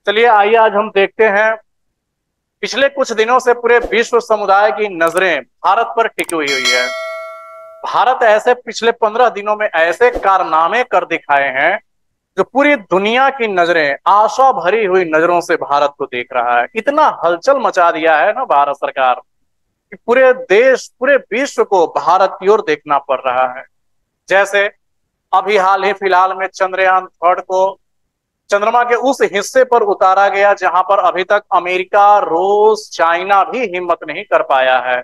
चलिए आइए आज हम देखते हैं। पिछले कुछ दिनों से पूरे विश्व समुदाय की नजरें भारत पर टिकी हुई है। भारत ऐसे पिछले 15 दिनों में ऐसे कारनामे कर दिखाए हैं जो पूरी दुनिया की नजरें आशा भरी हुई नजरों से भारत को देख रहा है। इतना हलचल मचा दिया है ना भारत सरकार कि पूरे देश पूरे विश्व को भारत की ओर देखना पड़ रहा है। जैसे अभी हाल ही फिलहाल में चंद्रयान 3 को चंद्रमा के उस हिस्से पर उतारा गया जहां पर अभी तक अमेरिका, रूस, चाइना भी हिम्मत नहीं कर पाया है।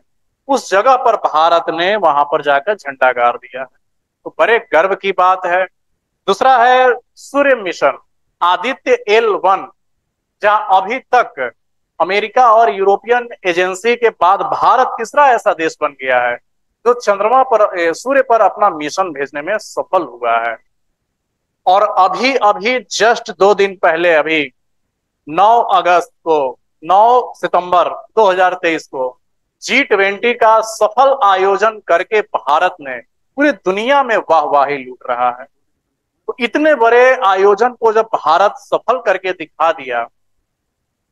उस जगह पर भारत ने वहां पर जाकर झंडा गाड़ दिया है, तो बड़े गर्व की बात है। दूसरा है सूर्य मिशन आदित्य L1, जहां अभी तक अमेरिका और यूरोपियन एजेंसी के बाद भारत तीसरा ऐसा देश बन गया है जो चंद्रमा पर सूर्य पर अपना मिशन भेजने में सफल हुआ है। और अभी अभी जस्ट 2 दिन पहले, अभी 9 अगस्त को, 9 सितंबर 2023 को G20 का सफल आयोजन करके भारत ने पूरी दुनिया में वाहवाही लूट रहा है। तो इतने बड़े आयोजन को जब भारत सफल करके दिखा दिया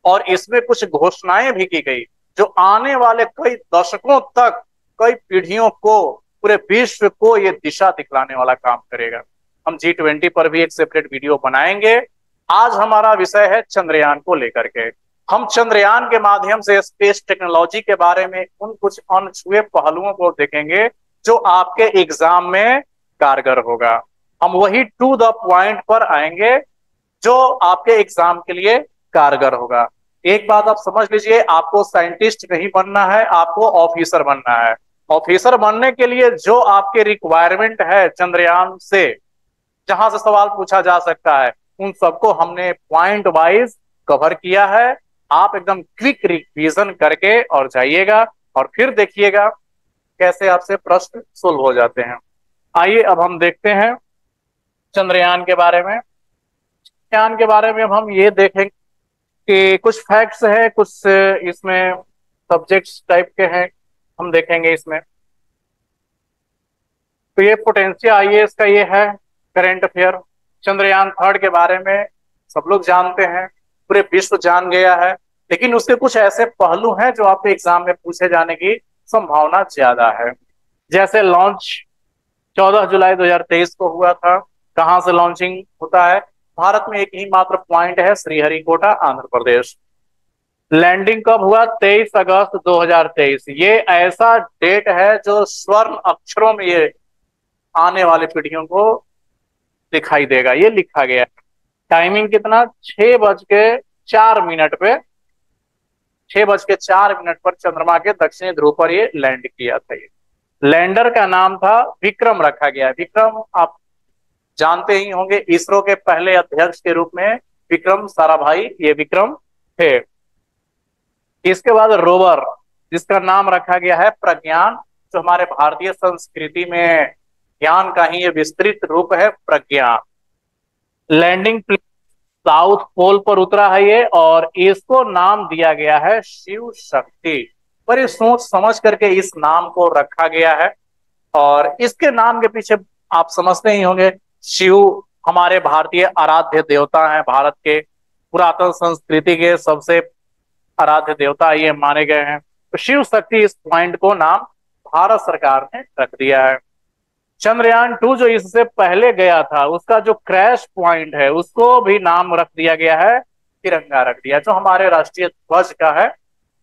और इसमें कुछ घोषणाएं भी की गई जो आने वाले कई दशकों तक, कई पीढ़ियों को, पूरे विश्व को ये दिशा दिखलाने वाला काम करेगा। हम G20 पर भी एक सेपरेट वीडियो बनाएंगे। आज हमारा विषय है चंद्रयान को लेकर के। हम चंद्रयान के माध्यम से स्पेस टेक्नोलॉजी के बारे में उन कुछ अनछुए पहलुओं को देखेंगे जो आपके एग्जाम में कारगर होगा। हम वही टू द पॉइंट पर आएंगे जो आपके एग्जाम के लिए कारगर होगा। एक बात आप समझ लीजिए, आपको साइंटिस्ट नहीं बनना है, आपको ऑफिसर बनना है। ऑफिसर बनने के लिए जो आपके रिक्वायरमेंट है चंद्रयान से, जहां से सवाल पूछा जा सकता है, उन सबको हमने पॉइंट वाइज कवर किया है। आप एकदम क्विक रिवीजन करके और जाइएगा और फिर देखिएगा कैसे आपसे प्रश्न सोल्व हो जाते हैं। आइए अब हम देखते हैं चंद्रयान के बारे में। चंद्रयान के बारे में अब हम ये देखेंगे कि कुछ फैक्ट्स हैं, कुछ इसमें सब्जेक्ट्स टाइप के हैं, हम देखेंगे इसमें। तो ये पोटेंशियल आईएएस का ये है करेंट अफेयर। चंद्रयान 3 के बारे में सब लोग जानते हैं, पूरे विश्व जान गया है, लेकिन उसके कुछ ऐसे पहलू हैं जो आपके एग्जाम में पूछे जाने की संभावना ज्यादा है। जैसे लॉन्च 14 जुलाई 2023 को हुआ था। कहां से लॉन्चिंग होता है? भारत में एक ही मात्र पॉइंट है, श्रीहरिकोटा, आंध्र प्रदेश। लैंडिंग कब हुआ? 23 अगस्त 2023। ये ऐसा डेट है जो स्वर्ण अक्षरों में ये आने वाली पीढ़ियों को दिखाई देगा। ये लिखा गया है। टाइमिंग कितना? 6:04 पे, 6:04 पर चंद्रमा के दक्षिणी ध्रुव पर ये लैंड किया था। ये लैंडर का नाम था विक्रम रखा गया। विक्रम आप जानते ही होंगे, इसरो के पहले अध्यक्ष के रूप में विक्रम साराभाई ये विक्रम थे। इसके बाद रोवर, जिसका नाम रखा गया है प्रज्ञान, जो हमारे भारतीय संस्कृति में ज्ञान का ही ये विस्तृत रूप है, प्रज्ञान। लैंडिंग साउथ पोल पर उतरा है ये, और इसको नाम दिया गया है शिव शक्ति। पर ये सोच समझ करके इस नाम को रखा गया है। और इसके नाम के पीछे आप समझते ही होंगे, शिव हमारे भारतीय आराध्य देवता हैं। भारत के पुरातन संस्कृति के सबसे आराध्य देवता ये माने गए हैं। तो शिव शक्ति इस पॉइंट को नाम भारत सरकार ने रख दिया है। चंद्रयान 2 जो इससे पहले गया था, उसका जो क्रैश पॉइंट है उसको भी नाम रख दिया गया है तिरंगा रख दिया। जो हमारे राष्ट्रीय ध्वज का है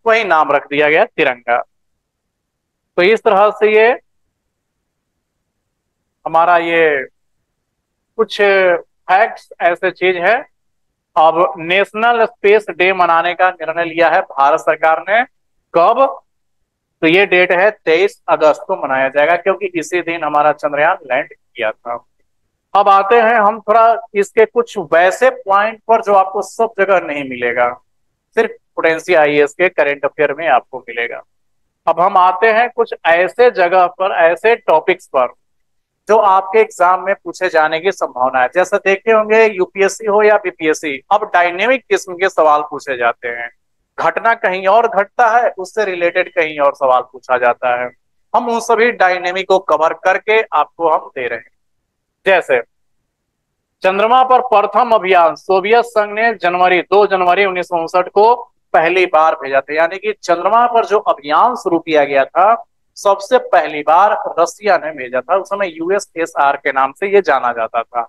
वही नाम रख दिया गया तिरंगा। तो इस तरह से ये हमारा ये कुछ फैक्ट्स ऐसे चीज है। अब नेशनल स्पेस डे मनाने का निर्णय लिया है भारत सरकार ने। कब? तो ये डेट है 23 अगस्त को मनाया जाएगा, क्योंकि इसी दिन हमारा चंद्रयान लैंड किया था। अब आते हैं हम थोड़ा इसके कुछ वैसे पॉइंट पर जो आपको सब जगह नहीं मिलेगा, सिर्फ पोटेंशियल आईएएस के करंट अफेयर में आपको मिलेगा। अब हम आते हैं कुछ ऐसे जगह पर, ऐसे टॉपिक्स पर जो आपके एग्जाम में पूछे जाने की संभावना है। जैसे देखे होंगे यूपीएससी हो या बीपीएससी, अब डायनेमिक किस्म के सवाल पूछे जाते हैं। घटना कहीं और घटता है, उससे रिलेटेड कहीं और सवाल पूछा जाता है। हम उन सभी डायनेमिक को कवर करके आपको हम दे रहे हैं। जैसे चंद्रमा पर प्रथम अभियान सोवियत संघ ने 2 जनवरी 1959 को पहली बार भेजा था। यानी कि चंद्रमा पर जो अभियान शुरू किया गया था सबसे पहली बार रसिया ने भेजा था। उस समय यूएसएसआर के नाम से ये जाना जाता था।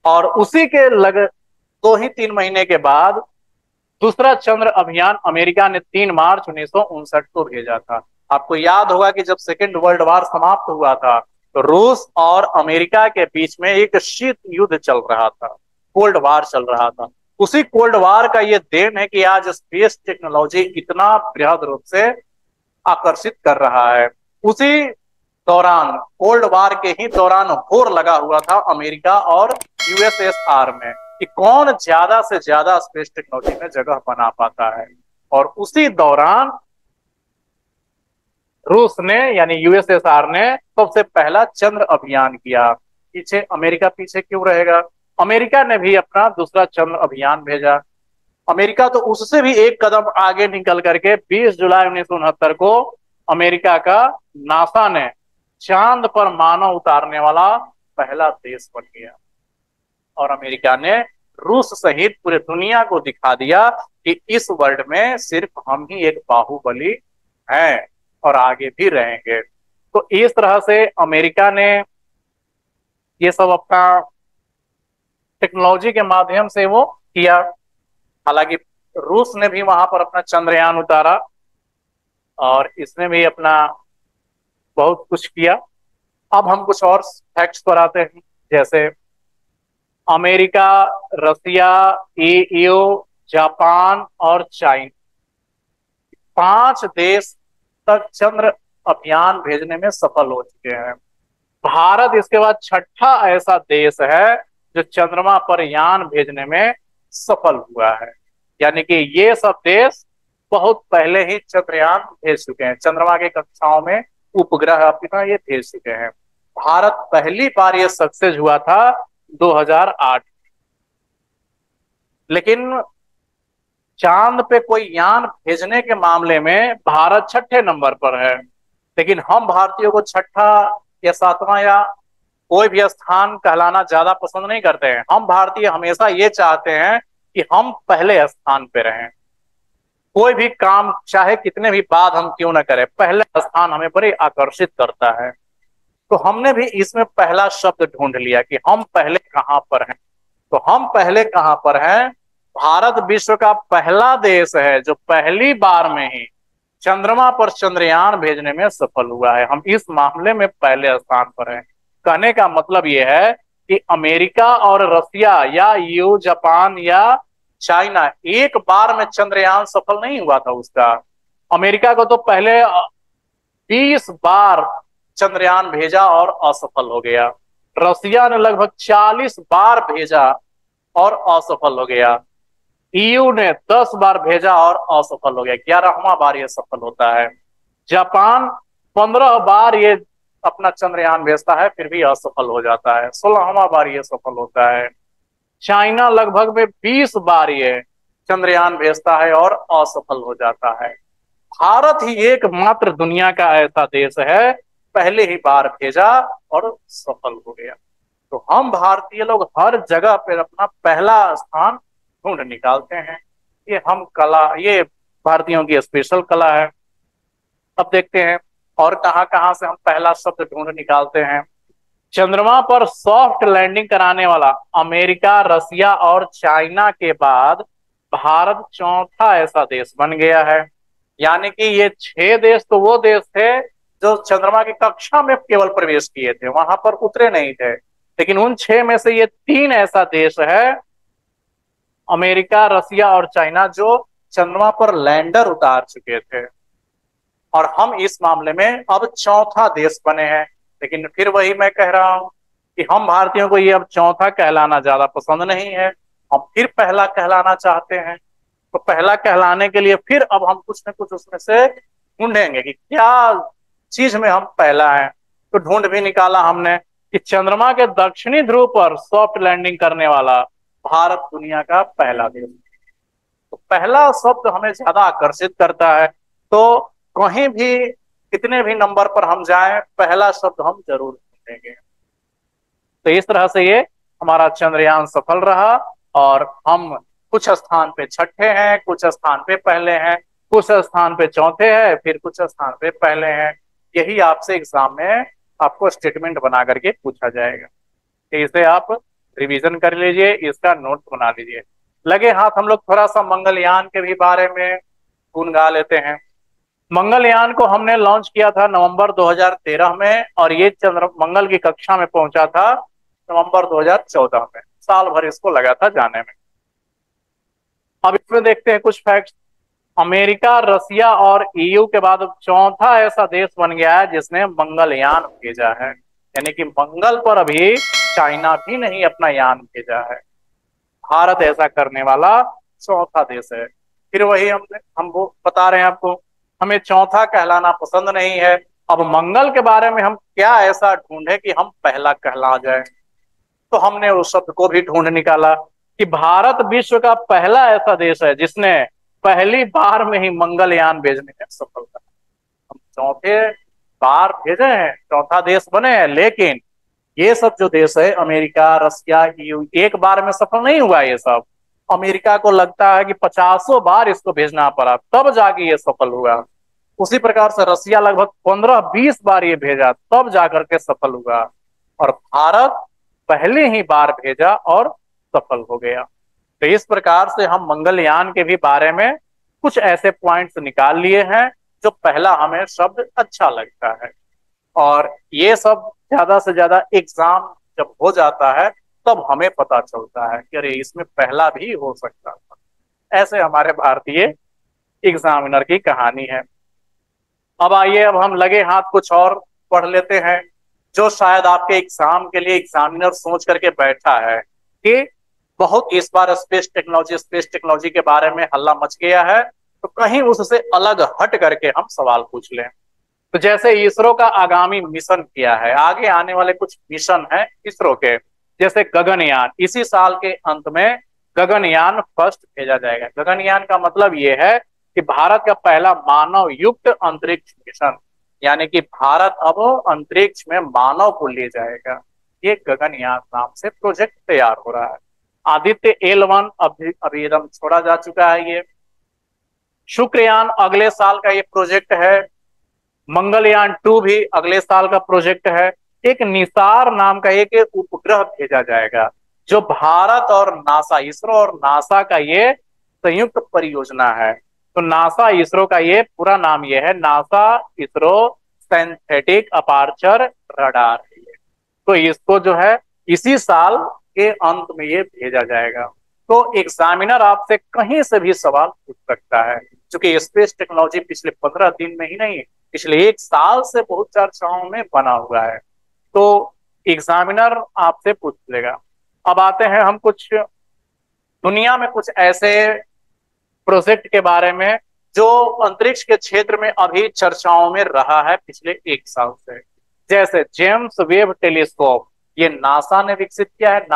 और उसी के 2 ही 3 महीने के बाद दूसरा चंद्र अभियान अमेरिका ने 3 मार्च 1959 को भेजा था। आपको याद होगा कि जब सेकेंड वर्ल्ड वार समाप्त हुआ था तो रूस और अमेरिका के बीच में एक शीत युद्ध चल रहा था, कोल्ड वार चल रहा था। उसी कोल्ड वार का ये देन है कि आज स्पेस टेक्नोलॉजी इतना बृहद रूप से आकर्षित कर रहा है। उसी दौरान कोल्ड वार के ही दौरान होर लगा हुआ था अमेरिका और यूएसएसआर में कि कौन ज्यादा से ज्यादा स्पेस टेक्नोलॉजी में जगह बना पाता है। और उसी दौरान रूस ने यानी यूएसएसआर ने सबसे पहला चंद्र अभियान किया। पीछे अमेरिका पीछे क्यों रहेगा? अमेरिका ने भी अपना दूसरा चंद्र अभियान भेजा। अमेरिका तो उससे भी एक कदम आगे निकल करके 20 जुलाई 1969 को अमेरिका का नासा ने चांद पर मानव उतारने वाला पहला देश बन गया। और अमेरिका ने रूस सहित पूरे दुनिया को दिखा दिया कि इस वर्ल्ड में सिर्फ हम ही एक बाहुबली हैं और आगे भी रहेंगे। तो इस तरह से अमेरिका ने ये सब अपना टेक्नोलॉजी के माध्यम से वो किया। हालांकि रूस ने भी वहां पर अपना चंद्रयान उतारा और इसने भी अपना बहुत कुछ किया। अब हम कुछ और फैक्ट्स पर आते हैं, जैसे अमेरिका, रसिया, ईयू, जापान और चाइना 5 देश तक चंद्र अभियान भेजने में सफल हो चुके हैं। भारत इसके बाद 6ठा ऐसा देश है जो चंद्रमा पर यान भेजने में सफल हुआ है। यानी कि ये सब देश बहुत पहले ही चंद्रयान भेज चुके हैं, चंद्रमा के कक्षाओं में उपग्रह अपना ये भेज चुके हैं। भारत पहली बार ये सक्सेस हुआ था 2008। लेकिन चांद पे कोई यान भेजने के मामले में भारत 6ठे नंबर पर है। लेकिन हम भारतीयों को 6ठा या 7वां या कोई भी स्थान कहलाना ज्यादा पसंद नहीं करते हैं। हम भारतीय हमेशा ये चाहते हैं कि हम पहले स्थान पे रहें। कोई भी काम चाहे कितने भी बाद हम क्यों ना करें, पहला स्थान हमें बड़े आकर्षित करता है। तो हमने भी इसमें पहला शब्द ढूंढ लिया कि हम पहले कहां पर हैं। तो हम पहले कहां पर हैं? भारत विश्व का पहला देश है जो पहली बार में ही चंद्रमा पर चंद्रयान भेजने में सफल हुआ है। हम इस मामले में पहले स्थान पर हैं। कहने का मतलब यह है कि अमेरिका और रसिया या यूएई, जापान या चाइना एक बार में चंद्रयान सफल नहीं हुआ था उसका। अमेरिका को तो पहले 20 बार चंद्रयान भेजा और असफल हो गया। रसिया ने लगभग 40 बार भेजा और असफल हो गया। ईयू ने 10 बार भेजा और असफल हो गया, 11वां बार ये सफल होता है। जापान 15 बार ये अपना चंद्रयान भेजता है फिर भी असफल हो जाता है, 16वां बार ये सफल होता है। चाइना लगभग में 20 बार ये चंद्रयान भेजता है और असफल हो जाता है। भारत ही एकमात्र दुनिया का ऐसा देश है पहले ही बार भेजा और सफल हो गया। तो हम भारतीय लोग हर जगह पर अपना पहला स्थान ढूंढ निकालते हैं। ये हम कला, ये भारतीयों की स्पेशल कला है। अब देखते हैं और कहां कहां से हम पहला शब्द ढूंढ निकालते हैं। चंद्रमा पर सॉफ्ट लैंडिंग कराने वाला अमेरिका, रसिया और चाइना के बाद भारत 4था ऐसा देश बन गया है। यानी कि ये 6 देश तो वो देश थे जो चंद्रमा की कक्षा में केवल प्रवेश किए थे, वहां पर उतरे नहीं थे। लेकिन उन 6 में से ये 3 ऐसा देश है, अमेरिका, रसिया और चाइना, जो चंद्रमा पर लैंडर उतार चुके थे। और हम इस मामले में अब 4था देश बने हैं। लेकिन फिर वही मैं कह रहा हूं कि हम भारतीयों को ये अब 4था कहलाना ज्यादा पसंद नहीं है, हम फिर पहला कहलाना चाहते हैं। तो पहला कहलाने के लिए फिर अब हम कुछ न कुछ उसमें से ढूंढेंगे कि क्या चीज में हम पहला है। तो ढूंढ भी निकाला हमने कि चंद्रमा के दक्षिणी ध्रुव पर सॉफ्ट लैंडिंग करने वाला भारत दुनिया का पहला देश। तो पहला शब्द हमें ज्यादा आकर्षित करता है। तो कहीं भी कितने भी नंबर पर हम जाएं, पहला शब्द हम जरूर ढूंढेंगे। तो इस तरह से ये हमारा चंद्रयान सफल रहा और हम कुछ स्थान पे छठे हैं, कुछ स्थान पे पहले हैं, कुछ स्थान पे चौथे हैं, फिर कुछ स्थान पे पहले हैं। यही आपसे एग्जाम में आपको स्टेटमेंट बना करके पूछा जाएगा। तो इसे आप रिवीजन कर लीजिए, इसका नोट बना लीजिए। लगे हाथ हम लोग थोड़ा सा मंगलयान के भी बारे में गुन गा लेते हैं। मंगलयान को हमने लॉन्च किया था नवंबर 2013 में और ये चंद्र मंगल की कक्षा में पहुंचा था नवंबर 2014 में। साल भर इसको लगा था जाने में। अब इसमें देखते हैं कुछ फैक्ट्स। अमेरिका, रसिया और ईयू के बाद चौथा ऐसा देश बन गया है जिसने मंगलयान भेजा है। यानी कि मंगल पर अभी चाइना भी नहीं अपना यान भेजा है। भारत ऐसा करने वाला चौथा देश है। फिर वही हम वो बता रहे हैं आपको, हमें चौथा कहलाना पसंद नहीं है। अब मंगल के बारे में हम क्या ऐसा ढूंढे कि हम पहला कहला जाए, तो हमने उस शब्द को भी ढूंढ निकाला कि भारत विश्व का पहला ऐसा देश है जिसने पहली बार में ही मंगलयान भेजने में सफलता। हम चौथे बार भेजे हैं, चौथा देश बने हैं, लेकिन ये सब जो देश है अमेरिका, रसिया, ईयू, एक बार में सफल नहीं हुआ। ये सब अमेरिका को लगता है कि 50 बार इसको भेजना पड़ा तब जाके ये सफल हुआ। उसी प्रकार से रसिया लगभग 15-20 बार ये भेजा तब जाकर के सफल हुआ, और भारत पहले ही बार भेजा और सफल हो गया। तो इस प्रकार से हम मंगलयान के भी बारे में कुछ ऐसे पॉइंट्स निकाल लिए हैं जो पहला हमें शब्द अच्छा लगता है, और ये सब ज्यादा से ज्यादा एग्जाम जब हो जाता है तब हमें पता चलता है कि अरे इसमें पहला भी हो सकता था। ऐसे हमारे भारतीय एग्जामिनर की कहानी है। अब आइए, अब हम लगे हाथ कुछ और पढ़ लेते हैं जो शायद आपके एग्जाम के लिए एग्जामिनर सोच करके बैठा है कि बहुत इस बार स्पेस टेक्नोलॉजी के बारे में हल्ला मच गया है, तो कहीं उससे अलग हट करके हम सवाल पूछ लें। तो जैसे इसरो का आगामी मिशन किया है, आगे आने वाले कुछ मिशन है इसरो के, जैसे गगनयान। इसी साल के अंत में गगनयान फर्स्ट भेजा जाएगा। गगनयान का मतलब ये है कि भारत का पहला मानव युक्त अंतरिक्ष मिशन, यानी कि भारत अब अंतरिक्ष में मानव को ले जाएगा। ये गगनयान नाम से प्रोजेक्ट तैयार हो रहा है। आदित्य L1 अभी एकदम छोड़ा जा चुका है। ये शुक्रयान अगले साल का ये प्रोजेक्ट है। मंगलयान 2 भी अगले साल का प्रोजेक्ट है। एक निसार नाम का एक उपग्रह भेजा जाएगा जो भारत और नासा, इसरो और नासा का ये संयुक्त परियोजना है। तो नासा इसरो का ये पूरा नाम ये है, NASA ISRO synthetic aperture radar. तो इसको जो है इसी साल के अंत में ये भेजा जाएगा। तो एग्जामिनर आपसे कहीं से भी सवाल पूछ सकता है, क्योंकि स्पेस टेक्नोलॉजी पिछले 15 दिन में ही नहीं, पिछले 1 साल से बहुत चर्चाओं में बना हुआ है। तो एग्जामिनर आपसे पूछ लेगा। अब आते हैं हम कुछ दुनिया में कुछ ऐसे प्रोजेक्ट के बारे में जो अंतरिक्ष के क्षेत्र में अभी चर्चाओं में रहा है पिछले 1 साल से। जैसे जेम्स वेब टेलीस्कोप, ये नासा ने विकसित किया है।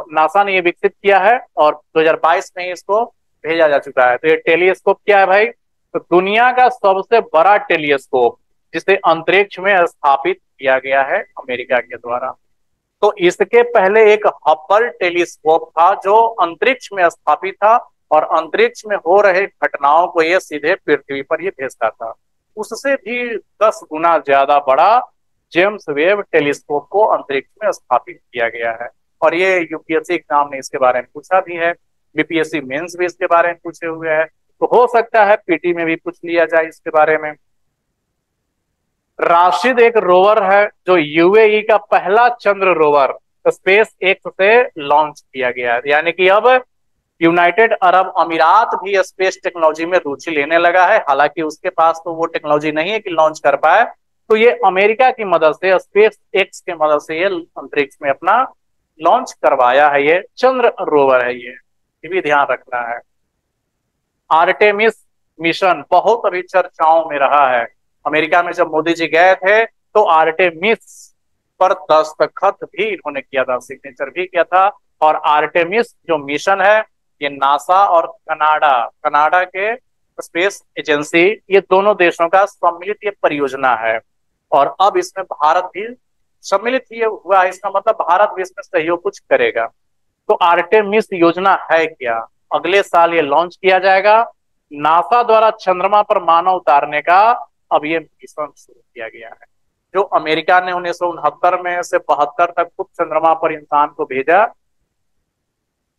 नासा ने ये विकसित किया है और 2022 में इसको भेजा जा चुका है। तो ये टेलीस्कोप क्या है भाई? तो दुनिया का सबसे बड़ा टेलीस्कोप जिसे अंतरिक्ष में स्थापित किया गया है अमेरिका के द्वारा। तो इसके पहले एक हबल टेलीस्कोप था जो अंतरिक्ष में स्थापित था और अंतरिक्ष में हो रहे घटनाओं को ये सीधे पृथ्वी पर ये भेजता था। उससे भी 10 गुना ज्यादा बड़ा जेम्स वेब टेलीस्कोप को अंतरिक्ष में स्थापित किया गया है। और ये यूपीएससी एग्जाम ने इसके बारे में पूछा भी है, बीपीएससी मेंस भी इसके बारे में पूछे हुए हैं, तो हो सकता है पीटी में भी पूछ लिया जाए इसके बारे में। राशिद एक रोवर है जो यूएई का पहला चंद्र रोवर स्पेस एक्स से लॉन्च किया गया है। यानी कि अब यूनाइटेड अरब अमीरात भी स्पेस टेक्नोलॉजी में रुचि लेने लगा है। हालांकि उसके पास तो वो टेक्नोलॉजी नहीं है कि लॉन्च कर पाए, तो ये अमेरिका की मदद से, स्पेस एक्स के मदद से ये अंतरिक्ष में अपना लॉन्च करवाया है। ये चंद्र रोवर है, ये भी ध्यान रखना है। आर्टेमिस मिशन बहुत अभी चर्चाओं में रहा है। अमेरिका में जब मोदी जी गए थे तो आर्टेमिस पर दस्तखत भी इन्होंने किया था, सिग्नेचर भी किया था। और आर्टेमिस जो मिशन है ये नासा और कनाडा के स्पेस एजेंसी, ये दोनों देशों का सम्मिलित ये परियोजना है। और अब इसमें भारत भी सम्मिलित ये हुआ, इसका मतलब भारत भी इसमें सहयोग कुछ करेगा। तो आर्टेमिस योजना है क्या? अगले साल ये लॉन्च किया जाएगा। नासा द्वारा चंद्रमा पर मानव उतारने का अब ये मिशन शुरू किया गया है। जो अमेरिका ने 1969 में से 72 तक खुद चंद्रमा पर इंसान को भेजा,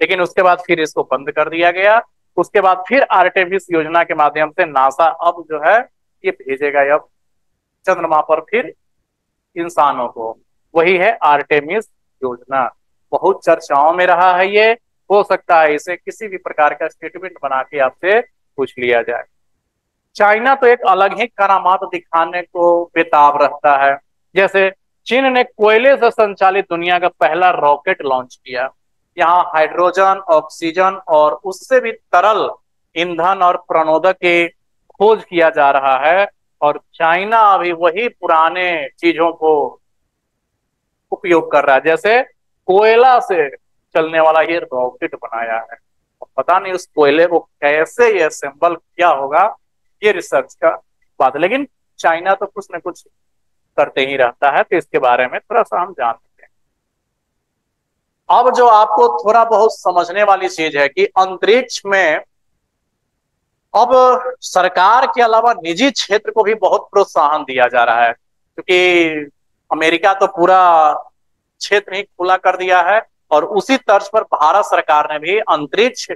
लेकिन उसके बाद फिर इसको बंद कर दिया गया। उसके बाद फिर आर्टेमिस योजना के माध्यम से नासा अब जो है ये भेजेगा अब चंद्रमा पर फिर इंसानों को। वही है आर्टेमिस योजना। बहुत चर्चाओं में रहा है ये। हो सकता है इसे किसी भी प्रकार का स्टेटमेंट बना के आपसे पूछ लिया जाए। चाइना तो एक अलग ही करामात दिखाने को बेताब रहता है। जैसे चीन ने कोयले से संचालित दुनिया का पहला रॉकेट लॉन्च किया। यहाँ हाइड्रोजन, ऑक्सीजन और उससे भी तरल ईंधन और प्रणोदक की खोज किया जा रहा है। और चाइना अभी वही पुराने चीजों को उपयोग कर रहा है, जैसे कोयला से चलने वाला ये रॉकेट बनाया है। पता नहीं उस कोयले को कैसे ये असेंबल किया होगा, ये रिसर्च का बात है। लेकिन चाइना तो कुछ न कुछ करते ही रहता है, तो इसके बारे में थोड़ा सा हम जानते हैं। अब जो आपको थोड़ा बहुत समझने वाली चीज है कि अंतरिक्ष में अब सरकार के अलावा निजी क्षेत्र को भी बहुत प्रोत्साहन दिया जा रहा है, क्योंकि अमेरिका तो पूरा क्षेत्र ही खुला कर दिया है। और उसी तर्ज पर भारत सरकार ने भी अंतरिक्ष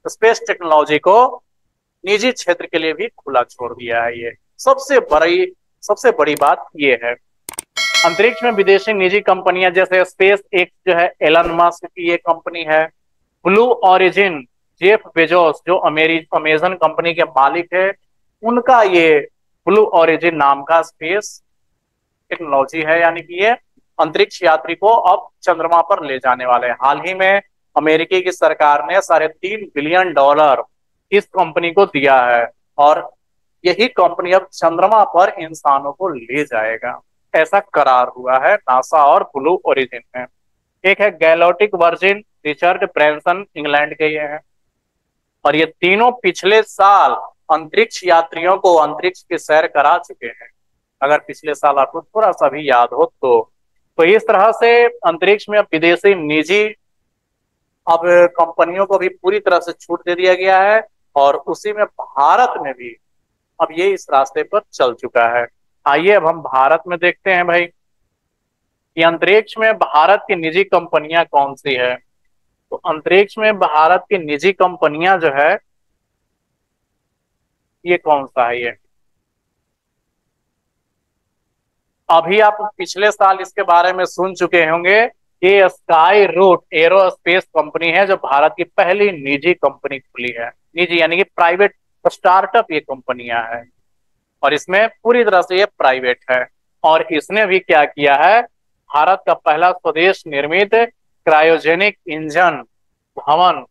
स्पेस टेक्नोलॉजी को निजी क्षेत्र के लिए भी खुला छोड़ दिया है। ये सबसे बड़ी बात ये है। अंतरिक्ष में विदेशी निजी कंपनियां जैसे स्पेस एक्स जो है एलन मस्क की ये कंपनी है, ब्लू ओरिजिन जेफ बेजोस जो अमेजन कंपनी के मालिक है, उनका ये ब्लू ओरिजिन नाम का स्पेस टेक्नोलॉजी है। यानी कि ये अंतरिक्ष यात्री को अब चंद्रमा पर ले जाने वाले हैं। हाल ही में अमेरिकी की सरकार ने $3.5 बिलियन इस कंपनी को दिया है और यही कंपनी अब चंद्रमा पर इंसानों को ले जाएगा, ऐसा करार हुआ है नासा और ब्लू ओरिजिन में। एक है गैलोटिक वर्जिन, रिचर्ड ब्रैंसन इंग्लैंड के ये हैं। और ये तीनों पिछले साल अंतरिक्ष यात्रियों को अंतरिक्ष की सैर करा चुके हैं, अगर पिछले साल आपको थोड़ा सा भी याद हो तो इस तरह से अंतरिक्ष में अब विदेशी निजी अब कंपनियों को भी पूरी तरह से छूट दे दिया गया है। और उसी में भारत में भी अब ये इस रास्ते पर चल चुका है। आइए अब हम भारत में देखते हैं भाई कि अंतरिक्ष में भारत की निजी कंपनियां कौन सी है। तो अंतरिक्ष में भारत की निजी कंपनियां जो है ये कौन सा है? ये अभी आप पिछले साल इसके बारे में सुन चुके होंगे। ये स्काई रूट एरोस्पेस कंपनी है जो भारत की पहली निजी कंपनी खुली है। निजी यानी कि प्राइवेट स्टार्टअप ये कंपनियां हैं और इसमें पूरी तरह से ये प्राइवेट है। और इसने भी क्या किया है, भारत का पहला स्वदेश निर्मित क्रायोजेनिक इंजन भवन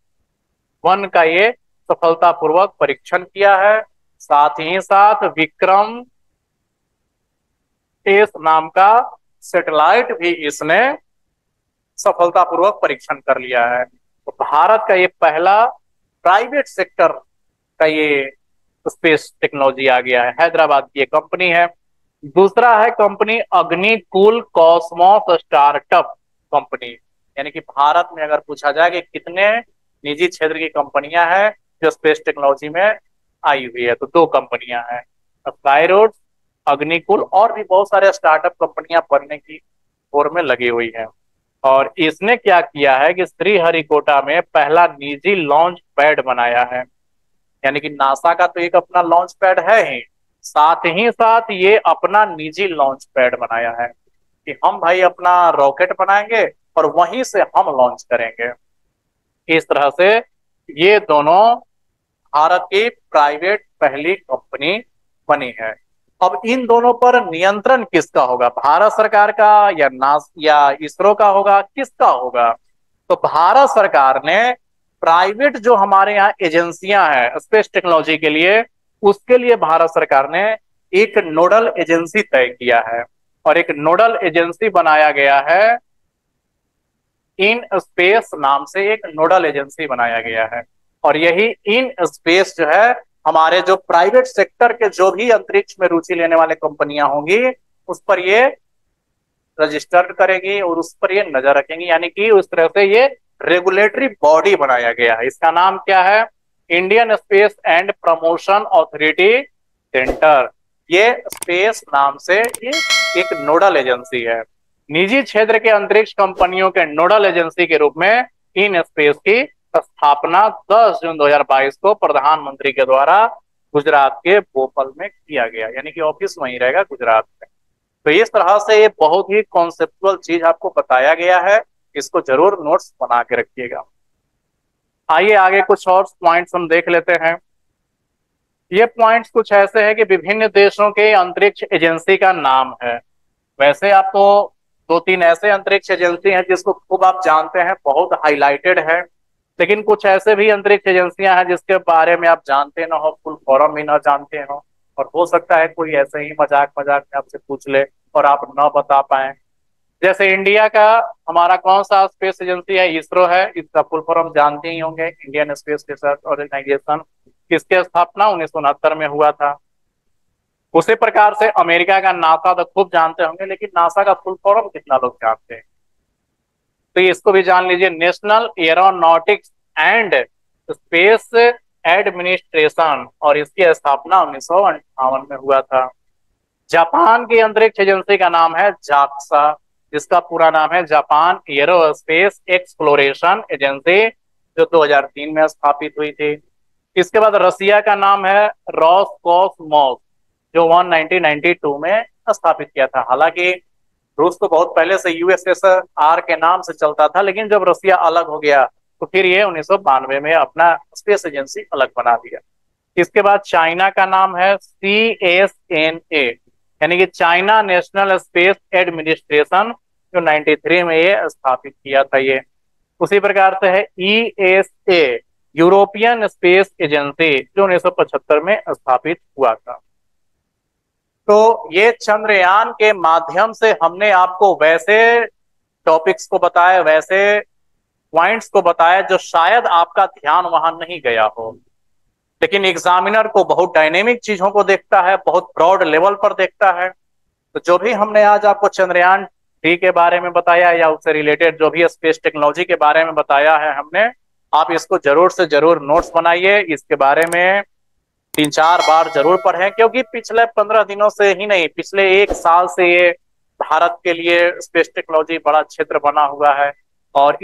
वन का ये सफलतापूर्वक परीक्षण किया है। साथ ही साथ विक्रम एस नाम का सैटेलाइट भी इसने सफलतापूर्वक परीक्षण कर लिया है। तो भारत का ये पहला प्राइवेट सेक्टर का ये स्पेस टेक्नोलॉजी आ गया है। हैदराबाद की ये कंपनी है। दूसरा है company Agnikul Cosmos startup company. यानी कि भारत में अगर पूछा जाए कि कितने निजी क्षेत्र की कंपनियां हैं जो स्पेस टेक्नोलॉजी में आई हुई है, तो 2 कंपनियां हैं, स्काईरूट, अग्निकुल। और भी बहुत सारे स्टार्टअप कंपनियां बनने की ओर में लगी हुई हैं। और इसने क्या किया है कि श्रीहरिकोटा में पहला निजी लॉन्च पैड बनाया है। यानी कि नासा का तो एक अपना लॉन्च पैड है ही साथ ये अपना निजी लॉन्च पैड बनाया है कि हम भाई अपना रॉकेट बनाएंगे और वहीं से हम लॉन्च करेंगे। इस तरह से ये दोनों भारत की प्राइवेट पहली कंपनी बनी है। अब इन दोनों पर नियंत्रण किसका होगा, भारत सरकार का या इसरो का होगा, किसका होगा? तो भारत सरकार ने प्राइवेट जो हमारे यहाँ एजेंसियां हैं स्पेस टेक्नोलॉजी के लिए, उसके लिए भारत सरकार ने एक नोडल एजेंसी तय किया है और एक नोडल एजेंसी बनाया गया है। इन स्पेस नाम से एक नोडल एजेंसी बनाया गया है। और यही इन स्पेस जो है हमारे जो प्राइवेट सेक्टर के जो भी अंतरिक्ष में रुचि लेने वाले कंपनियां होंगी उस पर ये रजिस्टर्ड करेगी और उस पर ये नजर रखेंगी, यानी कि उस तरह से ये रेगुलेटरी बॉडी बनाया गया है। इसका नाम क्या है? Indian space and promotion authority centre. ये स्पेस नाम से ये एक नोडल एजेंसी है। निजी क्षेत्र के अंतरिक्ष कंपनियों के नोडल एजेंसी के रूप में इन स्पेस की स्थापना 10 जून 2022 को प्रधानमंत्री के द्वारा गुजरात के भोपाल में किया गया, यानी कि ऑफिस वहीं रहेगा गुजरात में। तो इस तरह से ये बहुत ही कॉन्सेप्चुअल चीज आपको बताया गया है, इसको जरूर नोट्स बना के रखिएगा। आइए आगे कुछ और पॉइंट्स हम देख लेते हैं। ये पॉइंट्स कुछ ऐसे हैं कि विभिन्न देशों के अंतरिक्ष एजेंसी का नाम है। वैसे आपको दो तीन ऐसे अंतरिक्ष एजेंसी हैं जिसको खूब आप जानते हैं, बहुत हाईलाइटेड है, लेकिन कुछ ऐसे भी अंतरिक्ष एजेंसियां हैं जिसके बारे में आप जानते ना हो, फुल फॉर्म भी ना जानते हो, और हो सकता है कोई ऐसे ही मजाक मजाक में आपसे पूछ ले और आप ना बता पाए। जैसे इंडिया का हमारा कौन सा स्पेस एजेंसी है? इसरो है। इसका फुल फॉर्म जानते ही होंगे, इंडियन स्पेस रिसर्च ऑर्गेनाइजेशन। इसकी स्थापना 1969 में हुआ था। उसी प्रकार से अमेरिका का नासा तो खूब जानते होंगे, लेकिन नासा का फुल फॉर्म कितना लोग जानते हैं? तो इसको भी जान लीजिए, national aeronautics and space administration, और इसकी स्थापना 1958 में हुआ था। जापान की अंतरिक्ष एजेंसी का नाम है जाक्सा, जिसका पूरा नाम है जापान एरोस्पेस एक्सप्लोरेशन एजेंसी, जो 2003 में स्थापित हुई थी। इसके बाद रसिया का नाम है रोसकोसमोस, जो 1992 में स्थापित किया था। हालांकि रूस तो बहुत पहले से यूएसएसआर के नाम से चलता था, लेकिन जब रसिया अलग हो गया तो फिर ये 1992 में अपना स्पेस एजेंसी अलग बना दिया। इसके बाद चाइना का नाम है CSNA, यानी कि चाइना नेशनल स्पेस एडमिनिस्ट्रेशन, जो 93 में ये स्थापित किया था ये। उसी प्रकार से है ESA, यूरोपियन स्पेस एजेंसी, जो 1975 में स्थापित हुआ था। तो ये चंद्रयान के माध्यम से हमने आपको वैसे टॉपिक्स को बताया, वैसे पॉइंट्स को बताया जो शायद आपका ध्यान वहां नहीं गया हो, लेकिन एग्जामिनर को बहुत डायनेमिक चीजों को देखता है, बहुत ब्रॉड लेवल पर देखता है। तो जो भी हमने आज आपको चंद्रयान 3 के बारे में बताया या उससे रिलेटेड जो भी स्पेस टेक्नोलॉजी के बारे में बताया है हमने, आप इसको जरूर से जरूर नोट्स बनाइए, इसके बारे में 3-4 बार जरूर पढ़ें, क्योंकि पिछले 15 दिनों से ही नहीं, पिछले 1 साल से ये भारत के लिए स्पेस टेक्नोलॉजी बड़ा क्षेत्र बना हुआ है। और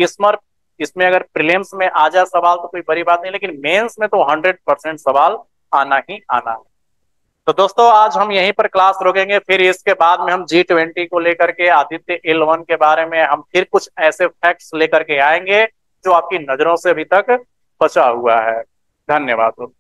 इसमें अगर प्रीलिम्स में आ जाए सवाल तो कोई बड़ी बात नहीं, लेकिन मेंस में तो 100% सवाल आना ही आना है। तो दोस्तों आज हम यहीं पर क्लास रोकेंगे, फिर इसके बाद में हम G20 को लेकर के, आदित्य L1 के बारे में हम फिर कुछ ऐसे फैक्ट्स लेकर के आएंगे जो आपकी नजरों से अभी तक बचा हुआ है। धन्यवाद दोस्तों।